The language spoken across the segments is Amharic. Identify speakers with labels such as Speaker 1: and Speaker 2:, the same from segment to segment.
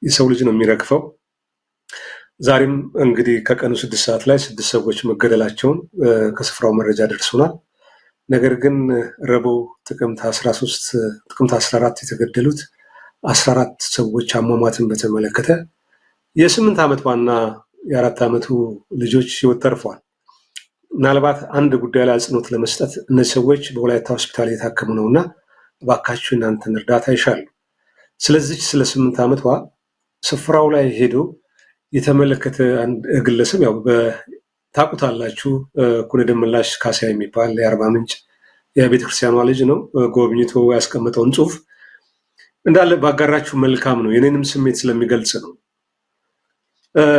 Speaker 1: የሰው ልጅ ነው የሚረግፈው። ዛሬም እንግዲህ ከቀኑ 6 ሰዓት ላይ 6 ሰዎች መገደላቸውን ከስፍራው መረጃ ደርሶናል። ነገር ግን ረቡዕ ጥቅምት 14 የተገደሉት 14 ሰዎች አሟሟትን በተመለከተ የ8 ዓመቷና የ4 ዓመቱ ልጆች ህይወት ተርፈዋል። ምናልባት አንድ ጉዳይ ላይ አጽንኦት ለመስጠት እነዚህ ሰዎች በወላይታ ሆስፒታል የታከሙ ነውና እባካችሁ እናንተን እርዳታ ይሻሉ። ስለዚህ ስለ 8 ዓመቷ ስፍራው ላይ ሄዶ የተመለከተ አንድ ግለሰብ ያው ታውቁታላችሁ፣ ኩነ ደመላሽ ካሳ የሚባል የአርባ ምንጭ የቤተክርስቲያኗ ልጅ ነው። ጎብኝቶ ያስቀመጠውን ጽሑፍ እንዳለ ባጋራችሁ መልካም ነው። የኔንም ስሜት ስለሚገልጽ ነው።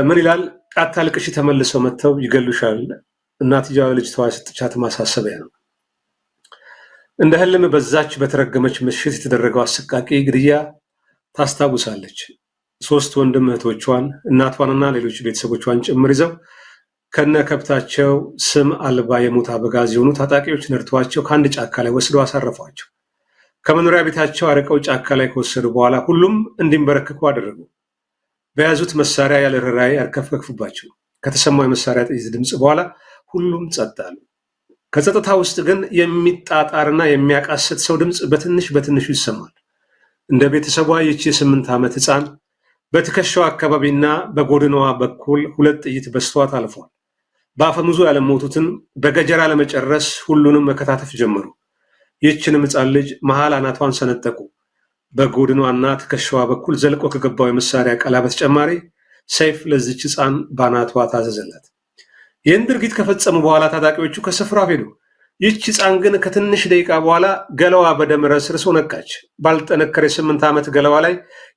Speaker 1: ምን ይላል? አታልቅሽ፣ ተመልሰው መጥተው ይገሉሻል። እናትየዋ ልጅቷ የሰጠቻት ማሳሰቢያ ነው። እንደ ህልም በዛች በተረገመች ምሽት የተደረገው አሰቃቂ ግድያ ታስታውሳለች። 3 ወንድም እህቶቿን እናቷንና ሌሎች ቤተሰቦቿን ጭምር ይዘው ከነ ከብታቸው ስም አልባ የሞት አበጋዝ የሆኑ ታጣቂዎች ነድተዋቸው ከአንድ ጫካ ላይ ወስደው አሳረፏቸው። ከመኖሪያ ቤታቸው አርቀው ጫካ ላይ ከወሰዱ በኋላ ሁሉም እንዲንበረከኩ አደረጉ። በያዙት መሳሪያ ያለ ርኅራኄ ያርከፈከፉባቸው። ከተሰማው የመሳሪያ ጥይት ድምፅ በኋላ ሁሉም ጸጥ አሉ። ከጸጥታ ውስጥ ግን የሚጣጣርና የሚያቃስት ሰው ድምፅ በትንሽ በትንሹ ይሰማል። እንደ ቤተሰቧ ይቺ የ8 ዓመት ህፃን በትከሻዋ አካባቢና በጎድናዋ በኩል 2 ጥይት በስተዋት አልፏል። በአፈሙዙ ያለሞቱትን በገጀራ ለመጨረስ ሁሉንም መከታተፍ ጀመሩ። ይህችንም ህፃን ልጅ መሃል አናቷን ሰነጠቁ። በጎድኗና ትከሻዋ በኩል ዘልቆ ከገባው የመሳሪያ ቀላ በተጨማሪ ሰይፍ ለዚች ህፃን በአናቷ ታዘዘላት። ይህን ድርጊት ከፈጸሙ በኋላ ታጣቂዎቹ ከስፍራው ሄዱ። ይህች ህፃን ግን ከትንሽ ደቂቃ በኋላ ገለዋ በደም ረስርሶ ነቃች። ባልጠነከረ የ8 ዓመት ገለዋ ላይ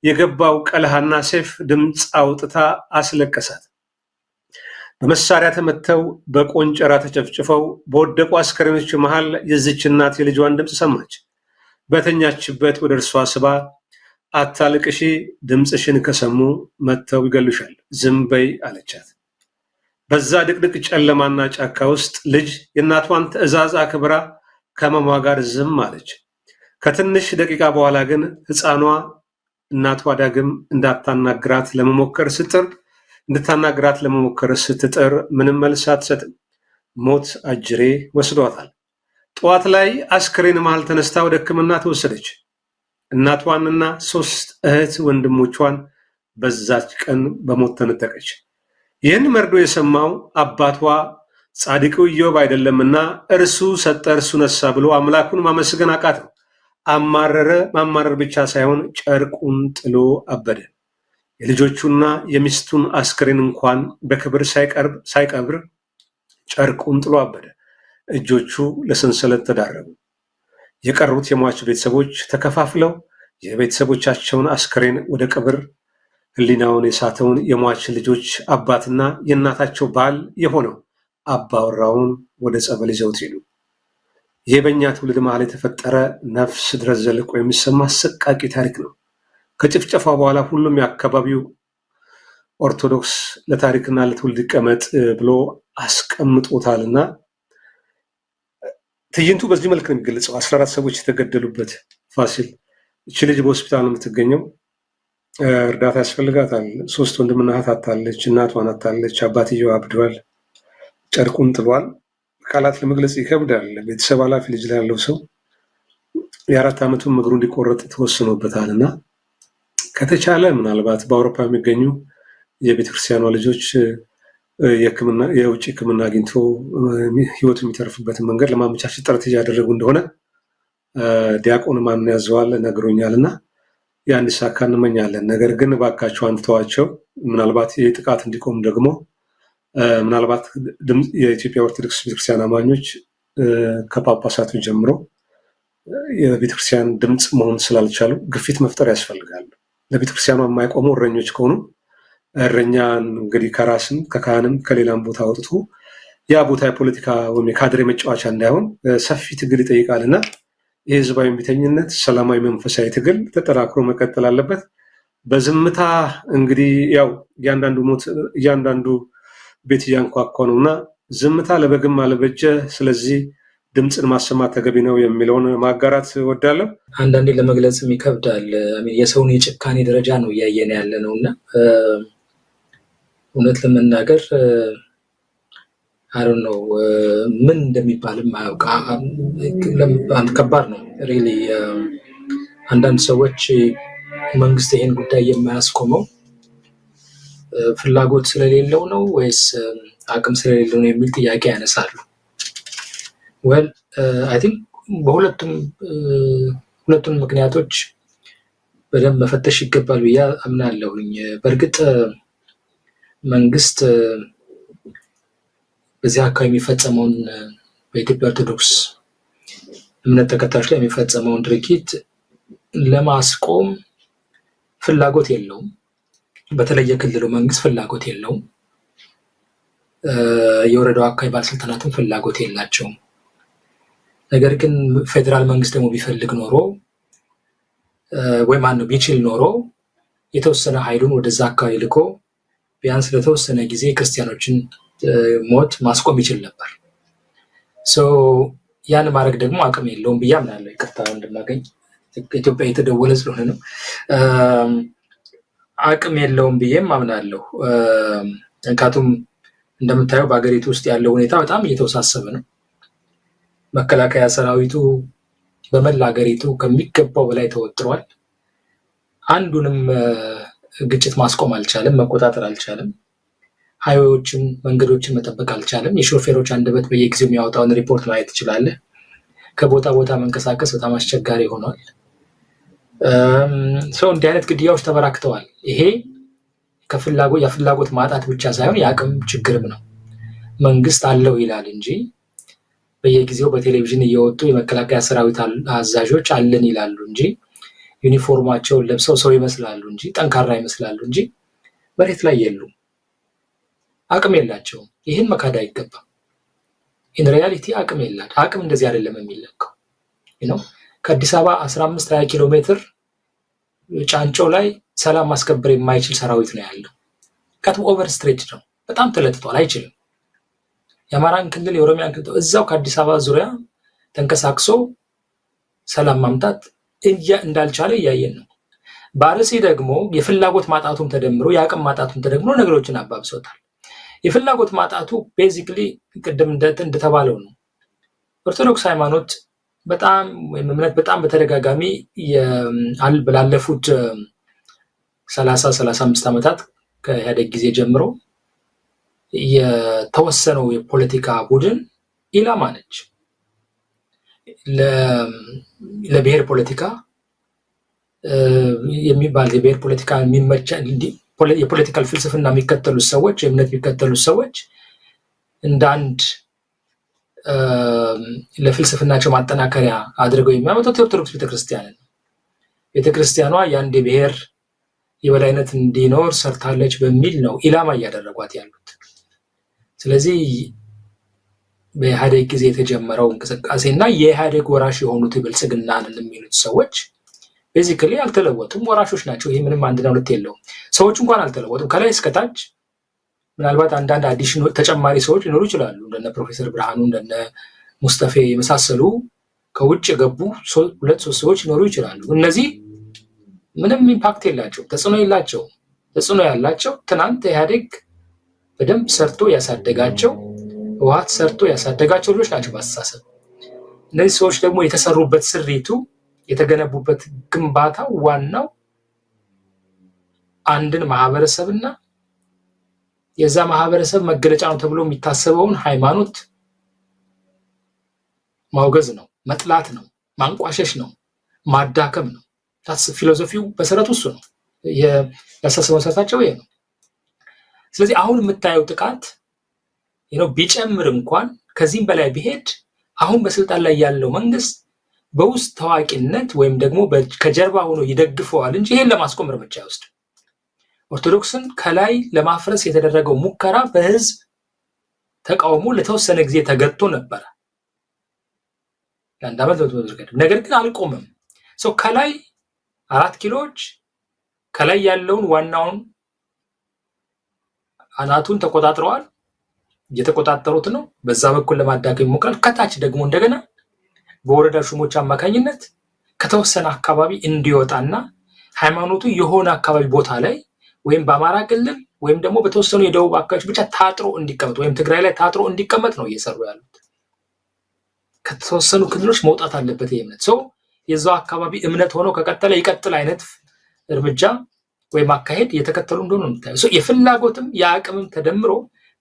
Speaker 1: የገባው ቀለሃና ሰይፍ ድምፅ አውጥታ አስለቀሳት። በመሳሪያ ተመተው በቆንጨራ ተጨፍጭፈው በወደቁ አስከሬኖች መሃል የዚች እናት የልጇን ድምፅ ሰማች። በተኛችበት ወደ እርሷ ስባ አታልቅሺ፣ ድምፅሽን ከሰሙ መጥተው ይገሉሻል፣ ዝም በይ አለቻት። በዛ ድቅድቅ ጨለማና ጫካ ውስጥ ልጅ የእናቷን ትዕዛዝ አክብራ ከመሟ ጋር ዝም አለች። ከትንሽ ደቂቃ በኋላ ግን ህፃኗ እናቷ ዳግም እንድታናግራት ለመሞከር ስትጥር ምንም መልስ አትሰጥም። ሞት አጅሬ ወስዷታል። ጠዋት ላይ አስክሬን መሃል ተነስታ ወደ ሕክምና ተወሰደች። እናቷንና 3 እህት ወንድሞቿን በዛች ቀን በሞት ተነጠቀች። ይህን መርዶ የሰማው አባቷ ጻድቁ ኢዮብ አይደለምና እርሱ ሰጠ እርሱ ነሳ ብሎ አምላኩን ማመስገን አቃተው። አማረረ። ማማረር ብቻ ሳይሆን ጨርቁን ጥሎ አበደ። የልጆቹና የሚስቱን አስክሬን እንኳን በክብር ሳይቀብር ጨርቁን ጥሎ አበደ። እጆቹ ለሰንሰለት ተዳረጉ። የቀሩት የሟች ቤተሰቦች ተከፋፍለው የቤተሰቦቻቸውን አስክሬን ወደ ቀብር ህሊናውን የሳተውን የሟች ልጆች አባትና የእናታቸው ባል የሆነው አባወራውን ወደ ጸበል ይዘውት ሄዱ። ይህ በእኛ ትውልድ መሃል የተፈጠረ ነፍስ ድረስ ዘልቆ የሚሰማ አሰቃቂ ታሪክ ነው። ከጭፍጨፋው በኋላ ሁሉም የአካባቢው ኦርቶዶክስ ለታሪክና ለትውልድ ይቀመጥ ብሎ አስቀምጦታልና ትዕይንቱ በዚህ መልክ ነው የሚገለጸው። 14 ሰዎች የተገደሉበት ፋሲል። እቺ ልጅ በሆስፒታል ነው የምትገኘው። እርዳታ ያስፈልጋታል። 3 ወንድምና እህት አታለች። እናቷን አታለች። አባትየው አብዷል። ጨርቁን ጥሏል። ቃላት ለመግለጽ ይከብዳል። ቤተሰብ ኃላፊ ልጅ ላይ ያለው ሰው የ4 ዓመቱን እግሩ እንዲቆረጥ ተወስኖበታል እና ከተቻለ ምናልባት በአውሮፓ የሚገኙ የቤተክርስቲያኗ ልጆች የውጭ ሕክምና አግኝቶ ህይወቱ የሚተርፍበትን መንገድ ለማመቻቸት ጥረት እያደረጉ እንደሆነ ዲያቆን ማን ያዘዋል ነግሮኛል እና ያን ሊሳካ እንመኛለን። ነገር ግን እባካችሁ አንተዋቸው። ምናልባት ይህ ጥቃት እንዲቆም ደግሞ ምናልባት የኢትዮጵያ ኦርቶዶክስ ቤተክርስቲያን አማኞች ከጳጳሳቱ ጀምሮ የቤተክርስቲያን ድምፅ መሆን ስላልቻሉ ግፊት መፍጠር ያስፈልጋል። ለቤተክርስቲያኗ የማይቆሙ እረኞች ከሆኑ እረኛን እንግዲህ ከራስም ከካህንም ከሌላም ቦታ ወጥቶ ያ ቦታ የፖለቲካ ወይም የካድሬ መጫወቻ እንዳይሆን ሰፊ ትግል ይጠይቃልና የህዝባዊ እምቢተኝነት ሰላማዊ መንፈሳዊ ትግል ተጠናክሮ መቀጠል አለበት። በዝምታ እንግዲህ ያው እያንዳንዱ ቤት እያንኳኳ ነውና ዝምታ ለበግም አለበጀ። ስለዚህ ድምፅን ማሰማት ተገቢ ነው የሚለውን ማጋራት እወዳለሁ።
Speaker 2: አንዳንዴ ለመግለጽም ይከብዳል። የሰውን የጭካኔ ደረጃ ነው እያየን ያለ ነው እና እውነት ለመናገር አይ ነው ምን እንደሚባልም ከባድ ነው ሪሊ። አንዳንድ ሰዎች መንግስት ይሄን ጉዳይ የማያስቆመው ፍላጎት ስለሌለው ነው ወይስ አቅም ስለሌለው ነው የሚል ጥያቄ ያነሳሉ። ወል አይ ቲንክ ሁለቱም ምክንያቶች በደንብ መፈተሽ ይገባል ብዬ አምናለሁኝ። በእርግጥ መንግስት በዚህ አካባቢ የሚፈጸመውን በኢትዮጵያ ኦርቶዶክስ እምነት ተከታዮች ላይ የሚፈጸመውን ድርጊት ለማስቆም ፍላጎት የለውም። በተለይ የክልሉ መንግስት ፍላጎት የለውም። የወረዳው አካባቢ ባለስልጣናትም ፍላጎት የላቸውም። ነገር ግን ፌዴራል መንግስት ደግሞ ቢፈልግ ኖሮ ወይ ማነው ቢችል ኖሮ የተወሰነ ኃይሉን ወደዛ አካባቢ ልኮ ቢያንስ ለተወሰነ ጊዜ ክርስቲያኖችን ሞት ማስቆም ይችል ነበር። ያን ማድረግ ደግሞ አቅም የለውም ብዬ አምናለሁ። ይቅርታ እንደማገኝ ኢትዮጵያ የተደወለ ስለሆነ ነው። አቅም የለውም ብዬም አምናለሁ። ምክንያቱም እንደምታየው በሀገሪቱ ውስጥ ያለው ሁኔታ በጣም እየተወሳሰበ ነው። መከላከያ ሰራዊቱ በመላ ሀገሪቱ ከሚገባው በላይ ተወጥሯል። አንዱንም ግጭት ማስቆም አልቻለም፣ መቆጣጠር አልቻለም። ሃይዌዎችን መንገዶችን መጠበቅ አልቻለም። የሾፌሮች አንደበት በየጊዜው የሚያወጣውን ሪፖርት ማየት ትችላለህ። ከቦታ ቦታ መንቀሳቀስ በጣም አስቸጋሪ ሆኗል። እንዲህ አይነት ግድያዎች ተበራክተዋል። ይሄ የፍላጎት ማጣት ብቻ ሳይሆን የአቅም ችግርም ነው። መንግስት አለው ይላል እንጂ በየጊዜው በቴሌቪዥን እየወጡ የመከላከያ ሰራዊት አዛዦች አለን ይላሉ እንጂ ዩኒፎርማቸውን ለብሰው ሰው ይመስላሉ እንጂ ጠንካራ ይመስላሉ እንጂ መሬት ላይ የሉም። አቅም የላቸውም። ይህን መካድ አይገባም። ኢን ሪያሊቲ አቅም የላቸው። አቅም እንደዚህ አይደለም የሚለካው። ከአዲስ አበባ 15-20 ኪሎ ሜትር ጫንጮ ላይ ሰላም ማስከበር የማይችል ሰራዊት ነው ያለው። ኦቨር ስትሬች ነው፣ በጣም ተለጥጧል፣ አይችልም። የአማራን ክልል የኦሮሚያን ክልል እዛው ከአዲስ አበባ ዙሪያ ተንቀሳቅሶ ሰላም ማምጣት እንዳልቻለ እያየን ነው። በአርሲ ደግሞ የፍላጎት ማጣቱም ተደምሮ የአቅም ማጣቱም ተደምሮ ነገሮችን አባብሶታል። የፍላጎት ማጣቱ ቤዚክሊ ቅድም እንደተባለው ነው። ኦርቶዶክስ ሃይማኖት በጣም ወይም እምነት በጣም በተደጋጋሚ ባላለፉት 30-35 ዓመታት ከኢህአዴግ ጊዜ ጀምሮ የተወሰነው የፖለቲካ ቡድን ኢላማ ነች። ለብሔር ፖለቲካ የሚባል የብሔር ፖለቲካ የሚመቻ የፖለቲካል ፍልስፍና የሚከተሉት ሰዎች፣ የእምነት የሚከተሉት ሰዎች እንደ አንድ ለፍልስፍናቸው ማጠናከሪያ አድርገው የሚያመጡት የኦርቶዶክስ ቤተክርስቲያን ነው። ቤተክርስቲያኗ የአንድ የብሔር የበላይነት እንዲኖር ሰርታለች በሚል ነው ኢላማ እያደረጓት ያሉት። ስለዚህ በኢህአዴግ ጊዜ የተጀመረው እንቅስቃሴ እና የኢህአዴግ ወራሽ የሆኑት ብልጽግናን የሚሉት ሰዎች ቤዚክሊ አልተለወጡም፣ ወራሾች ናቸው። ይሄ ምንም አንድና ሁለት የለውም። ሰዎች እንኳን አልተለወጡም። ከላይ እስከታች ምናልባት አንዳንድ አዲሽን ተጨማሪ ሰዎች ሊኖሩ ይችላሉ። እንደነ ፕሮፌሰር ብርሃኑ እንደነ ሙስጠፌ የመሳሰሉ ከውጭ የገቡ 2-3 ሰዎች ሊኖሩ ይችላሉ። እነዚህ ምንም ኢምፓክት የላቸው፣ ተጽዕኖ የላቸው። ተጽዕኖ ያላቸው ትናንት ኢህአዴግ በደንብ ሰርቶ ያሳደጋቸው፣ ህወሓት ሰርቶ ያሳደጋቸው ልጆች ናቸው በአስተሳሰብ። እነዚህ ሰዎች ደግሞ የተሰሩበት ስሪቱ የተገነቡበት ግንባታ ዋናው አንድን ማህበረሰብና የዛ ማህበረሰብ መገለጫ ነው ተብሎ የሚታሰበውን ሃይማኖት ማውገዝ ነው፣ መጥላት ነው፣ ማንቋሸሽ ነው፣ ማዳከም ነው። ፊሎሶፊው በሰረቱ እሱ ነው። ያሳሰበው መሰረታቸው ይሄ ነው። ስለዚህ አሁን የምታየው ጥቃት ቢጨምር እንኳን ከዚህም በላይ ቢሄድ አሁን በስልጣን ላይ ያለው መንግስት በውስጥ ታዋቂነት ወይም ደግሞ ከጀርባ ሆኖ ይደግፈዋል እንጂ ይሄን ለማስቆም እርምጃ አይወስድም። ኦርቶዶክስን ከላይ ለማፍረስ የተደረገው ሙከራ በህዝብ ተቃውሞ ለተወሰነ ጊዜ ተገጥቶ ነበረ ለአንድ ዓመት። ነገር ግን አልቆመም። ከላይ 4 ኪሎዎች ከላይ ያለውን ዋናውን አናቱን ተቆጣጥረዋል። እየተቆጣጠሩት ነው። በዛ በኩል ለማዳከም ይሞክራል። ከታች ደግሞ እንደገና በወረዳ ሹሞች አማካኝነት ከተወሰነ አካባቢ እንዲወጣና ሃይማኖቱ የሆነ አካባቢ ቦታ ላይ ወይም በአማራ ክልል ወይም ደግሞ በተወሰኑ የደቡብ አካባቢዎች ብቻ ታጥሮ እንዲቀመጥ ወይም ትግራይ ላይ ታጥሮ እንዲቀመጥ ነው እየሰሩ ያሉት። ከተወሰኑ ክልሎች መውጣት አለበት የእምነት ሰው የዛው አካባቢ እምነት ሆኖ ከቀጠለ ይቀጥል አይነት እርምጃ ወይም አካሄድ እየተከተሉ እንደሆነ ነው የምታየው። የፍላጎትም የአቅምም ተደምሮ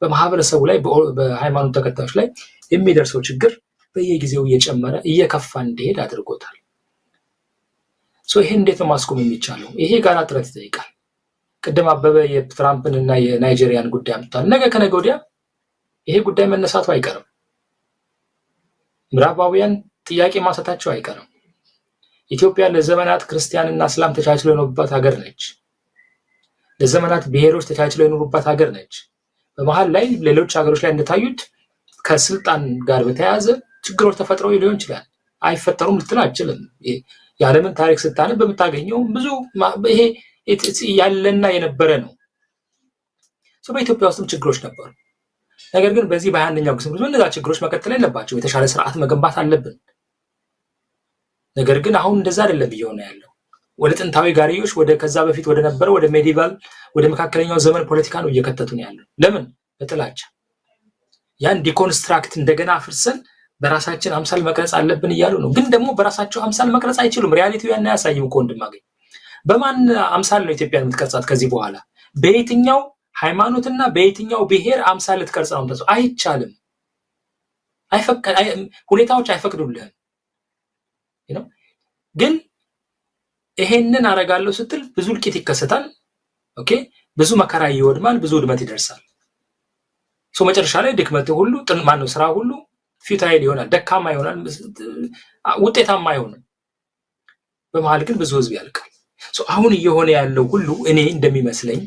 Speaker 2: በማህበረሰቡ ላይ በሃይማኖት ተከታዮች ላይ የሚደርሰው ችግር በየጊዜው እየጨመረ እየከፋ እንዲሄድ አድርጎታል። ይሄ እንዴት ነው ማስቆም የሚቻለው? ይሄ ጋራ ጥረት ይጠይቃል። ቅድም አበበ የትራምፕን እና የናይጄሪያን ጉዳይ አምጥቷል። ነገ ከነገ ወዲያ ይሄ ጉዳይ መነሳቱ አይቀርም። ምዕራባውያን ጥያቄ ማንሳታቸው አይቀርም። ኢትዮጵያ ለዘመናት ክርስቲያንና እስላም ተቻችለው የኖሩባት ሀገር ነች። ለዘመናት ብሔሮች ተቻችለው የኖሩባት ሀገር ነች። በመሀል ላይ ሌሎች ሀገሮች ላይ እንደታዩት ከስልጣን ጋር በተያያዘ ችግሮች ተፈጥረው ሊሆን ይችላል። አይፈጠሩም ልትል አችልም። የዓለምን ታሪክ ስታነብ በምታገኘው ብዙ ይሄ ያለና የነበረ ነው። በኢትዮጵያ ውስጥም ችግሮች ነበሩ። ነገር ግን በዚህ በ21ኛው ክፍለ ዘመን እነዛ ችግሮች መቀጠል የለባቸው። የተሻለ ስርዓት መገንባት አለብን። ነገር ግን አሁን እንደዛ አይደለም እየሆነ ያለው። ወደ ጥንታዊ ጋርዮሽ ከዛ በፊት ወደ ነበረ ወደ ሜዲቫል ወደ መካከለኛው ዘመን ፖለቲካ ነው እየከተቱን ያለው። ለምን? በጥላቻ ያን ዲኮንስትራክት እንደገና አፍርሰን በራሳችን አምሳል መቅረጽ አለብን እያሉ ነው። ግን ደግሞ በራሳቸው አምሳል መቅረጽ አይችሉም። ሪያሊቲው ያን አያሳይም እኮ ወንድማገኝ። በማን አምሳል ነው ኢትዮጵያን የምትቀርጻት? ከዚህ በኋላ በየትኛው ሃይማኖትና በየትኛው ብሔር አምሳል ልትቀርጽ ነው? አይቻልም። ሁኔታዎች አይፈቅዱልህም። ግን ይሄንን አረጋለሁ ስትል ብዙ እልቂት ይከሰታል። ኦኬ፣ ብዙ መከራ ይወድማል፣ ብዙ ውድመት ይደርሳል። መጨረሻ ላይ ድክመት ሁሉ ማነው ስራ ሁሉ ፊታይል ይሆናል፣ ደካማ ይሆናል፣ ውጤታማ አይሆንም። በመሀል ግን ብዙ ህዝብ ያልቃል። አሁን እየሆነ ያለው ሁሉ እኔ እንደሚመስለኝ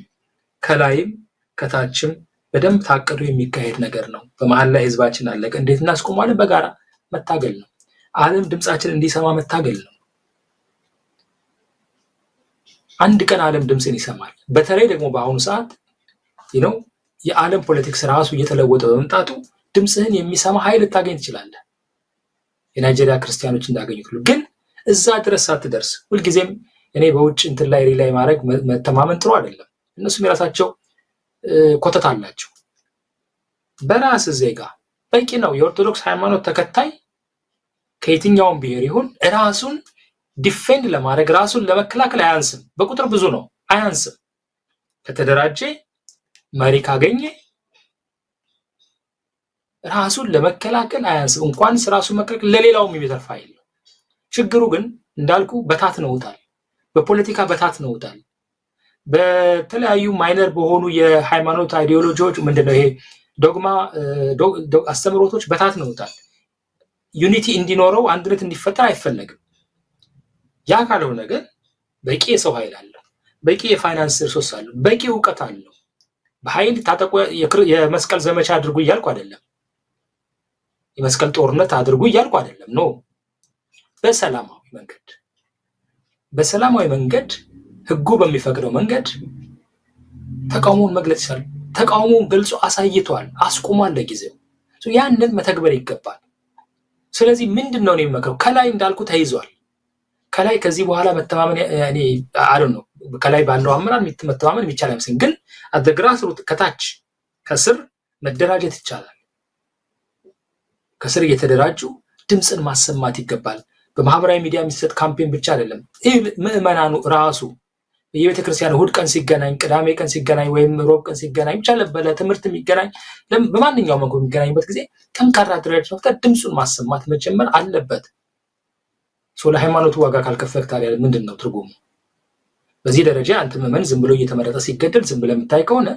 Speaker 2: ከላይም ከታችም በደንብ ታቅዶ የሚካሄድ ነገር ነው። በመሀል ላይ ህዝባችን አለቀ። እንዴት እናስቆማለን? በጋራ መታገል ነው። ዓለም ድምጻችን እንዲሰማ መታገል ነው። አንድ ቀን ዓለም ድምፅን ይሰማል። በተለይ ደግሞ በአሁኑ ሰዓት የዓለም ፖለቲክስ ራሱ እየተለወጠ በመምጣቱ ድምፅህን የሚሰማ ኃይል ልታገኝ ትችላለህ። የናይጄሪያ ክርስቲያኖች እንዳገኙት ሁሉ ግን እዛ ድረስ ሳትደርስ ሁልጊዜም እኔ በውጭ እንትን ላይ ሪላይ ማድረግ መተማመን ጥሩ አይደለም። እነሱም የራሳቸው ኮተት አላቸው። በራስ ዜጋ በቂ ነው። የኦርቶዶክስ ሃይማኖት ተከታይ ከየትኛውም ብሔር ይሁን ራሱን ዲፌንድ ለማድረግ ራሱን ለመከላከል አያንስም። በቁጥር ብዙ ነው፣ አያንስም። ከተደራጀ መሪ ካገኘ ራሱን ለመከላከል አያንስም። እንኳንስ ራሱን መከላከል ለሌላውም የሚተርፍ ኃይል ነው። ችግሩ ግን እንዳልኩ በታትነውታል፣ በፖለቲካ በታትነውታል። በተለያዩ ማይነር በሆኑ የሃይማኖት አይዲዮሎጂዎች ምንድነው ይሄ ዶግማ አስተምሮቶች በታትነውታል። ዩኒቲ እንዲኖረው አንድነት እንዲፈጠር አይፈለግም። ያ ካልሆነ ግን በቂ የሰው ኃይል አለው፣ በቂ የፋይናንስ ሪሶርስ አለው፣ በቂ እውቀት አለው። በኃይል ታጠቁ የመስቀል ዘመቻ አድርጉ እያልኩ አይደለም። የመስቀል ጦርነት አድርጉ እያልኩ አይደለም። ኖ፣ በሰላማዊ መንገድ ህጉ በሚፈቅደው መንገድ ተቃውሞውን መግለጽ ይችላል። ተቃውሞውን ገልጾ አሳይቷል፣ አስቆሟል ለጊዜው። ያንን መተግበር ይገባል። ስለዚህ ምንድን ነው የሚመክረው? ከላይ እንዳልኩ ተይዟል። ከላይ ከዚህ በኋላ መተማመን እኔ አይደል ነው ከላይ ባለው አመራር መተማመን የሚቻል አይመስልም። ግን አደግራስ ሩት ከታች ከስር መደራጀት ይቻላል። ከስር እየተደራጁ ድምፅን ማሰማት ይገባል። በማህበራዊ ሚዲያ የሚሰጥ ካምፔን ብቻ አይደለም። ምዕመናኑ ራሱ የቤተ ክርስቲያን እሑድ ቀን ሲገናኝ፣ ቅዳሜ ቀን ሲገናኝ፣ ወይም ሮብ ቀን ሲገናኝ ብቻ ለትምህርት የሚገናኝ በማንኛውም መልኩ የሚገናኝበት ጊዜ ጠንካራ ድርጅት መፍጠር፣ ድምፁን ማሰማት መጀመር አለበት። ለሃይማኖቱ ዋጋ ካልከፈልክ ታዲያ ምንድን ነው ትርጉሙ? በዚህ ደረጃ አንተ ምዕመን ዝም ብሎ እየተመረጠ ሲገደል ዝም ብለህ የምታይ ከሆነ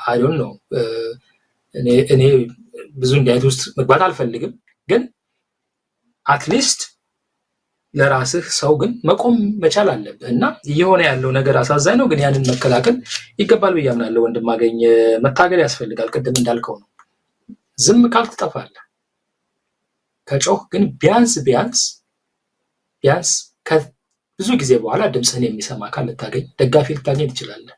Speaker 2: አይዶን ነው። እኔ ብዙ እንዲህ ውስጥ መግባት አልፈልግም። ግን አትሊስት ለራስህ ሰው ግን መቆም መቻል አለብህ። እና እየሆነ ያለው ነገር አሳዛኝ ነው። ግን ያንን መከላከል ይገባል ብዬ አምናለሁ። ወንድማገኝ መታገል ያስፈልጋል። ቅድም እንዳልከው ነው። ዝም ካልክ ትጠፋለህ። ከጮህ ግን ቢያንስ ከብዙ ጊዜ በኋላ ድምፅህን የሚሰማ አካል ልታገኝ፣ ደጋፊ ልታገኝ ትችላለህ።